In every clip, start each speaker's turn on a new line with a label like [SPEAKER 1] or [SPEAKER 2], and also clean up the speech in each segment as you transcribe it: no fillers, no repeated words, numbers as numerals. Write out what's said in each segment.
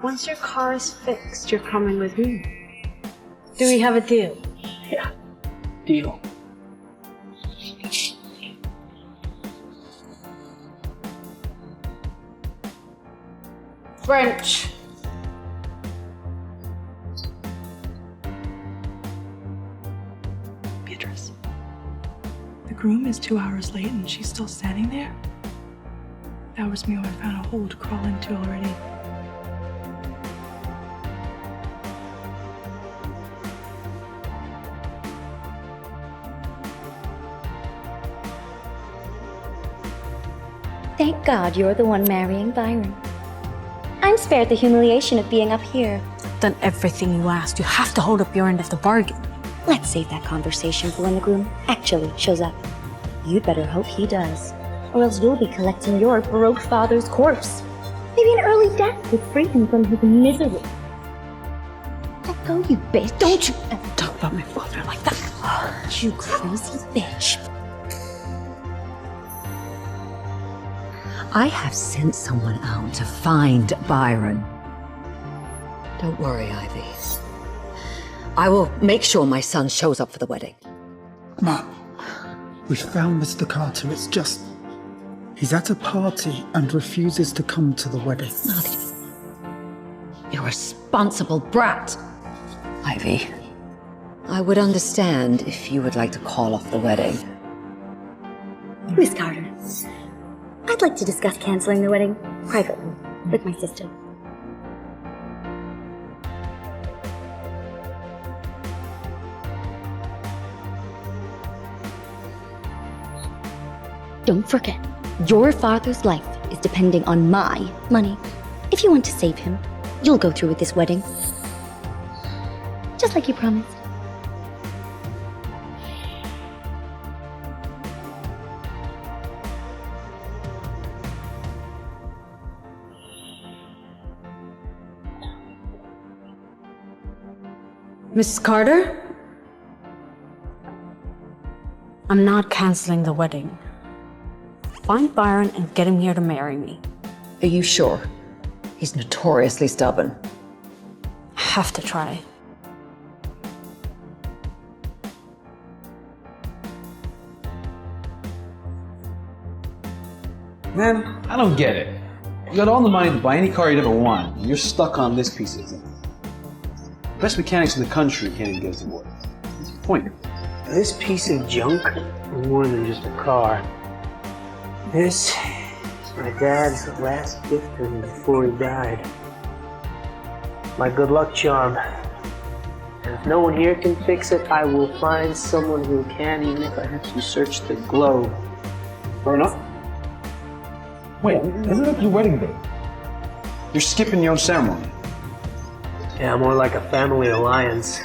[SPEAKER 1] Once your car is fixed, you're coming with me. Do we have a deal?
[SPEAKER 2] Yeah, deal.
[SPEAKER 1] French.
[SPEAKER 3] Beatrice, the groom is 2 hours late and she's still standing there? That was me when I found a hole to crawl into already.
[SPEAKER 4] Thank God you're the one marrying Byron. I'm spared the humiliation of being up here.
[SPEAKER 1] Done everything you asked. You have to hold up your end of the bargain.
[SPEAKER 4] Let's save that conversation for when the groom actually shows up. You'd better hope he does, or else you'll be collecting your broke father's corpse. Maybe an early death would free him from his misery. Let go, you bitch. Don't you ever talk about my father like that. You crazy bitch.
[SPEAKER 5] I have sent someone out to find Byron. Don't worry, Ivy. I will make sure my son shows up for the wedding.
[SPEAKER 6] Mum, we found Mr. Carter. It's just... he's at a party and refuses to come to the wedding.
[SPEAKER 5] You're a responsible brat. Ivy, I would understand if you would like to call off the wedding.
[SPEAKER 4] Miss Carter, I'd like to discuss canceling the wedding privately with my sister. Don't forget, your father's life is depending on my money. If you want to save him, you'll go through with this wedding. Just like you promised.
[SPEAKER 1] Mrs. Carter? I'm not canceling the wedding. Find Byron and get him here to marry me.
[SPEAKER 5] Are you sure? He's notoriously stubborn.
[SPEAKER 1] I have to try.
[SPEAKER 7] Man, I don't get it. You got all the money to buy any car you'd ever want, and you're stuck on this piece of thing. Best mechanics in the country can't even get us to work. What's the point?
[SPEAKER 2] This piece of junk is more than just a car. This is my dad's last gift to me before he died. My good luck charm. And if no one here can fix it, I will find someone who can, even if I have to search the globe.
[SPEAKER 7] Fair enough. Wait, isn't it your wedding day? You're skipping your own ceremony.
[SPEAKER 2] Yeah, more like a family alliance.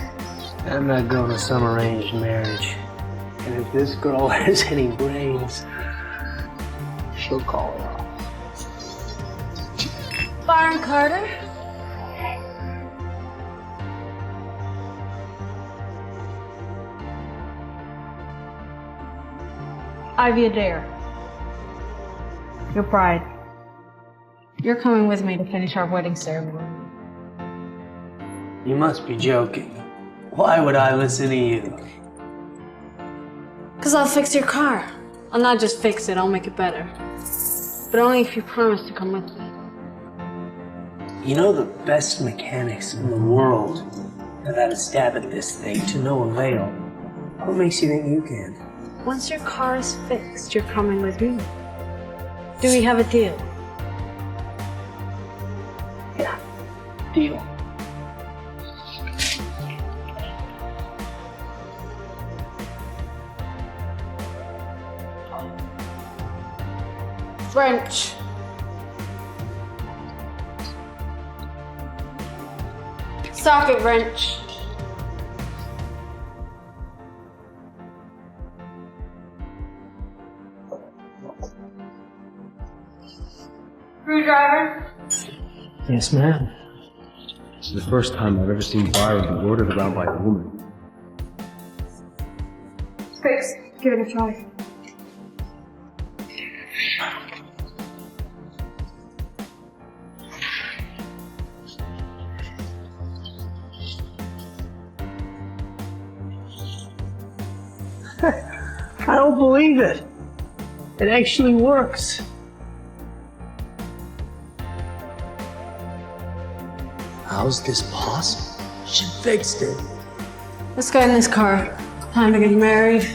[SPEAKER 2] I'm not going to some arranged marriage. And if this girl has any brains, she'll call it off.
[SPEAKER 1] Byron Carter? Ivy Adair. Your bride. You're coming with me to finish our wedding ceremony.
[SPEAKER 2] You must be joking. Why would I listen to you?
[SPEAKER 1] 'Cause I'll fix your car. I'll not just fix it, I'll make it better. But only if you promise to come with me.
[SPEAKER 2] You know the best mechanics in the world have had a stab at this thing to no avail. What makes you think you can?
[SPEAKER 1] Once your car is fixed, you're coming with me. Do we have a deal?
[SPEAKER 2] Yeah, deal.
[SPEAKER 1] French. Socket wrench. Screwdriver.
[SPEAKER 2] Yes, ma'am.
[SPEAKER 7] This is the first time I've ever seen Byron be ordered around by a woman.
[SPEAKER 1] Fixed. Give it a try.
[SPEAKER 2] I don't believe it. It actually works. How's this possible? She fixed it.
[SPEAKER 1] Let's go in this car. Time to get married.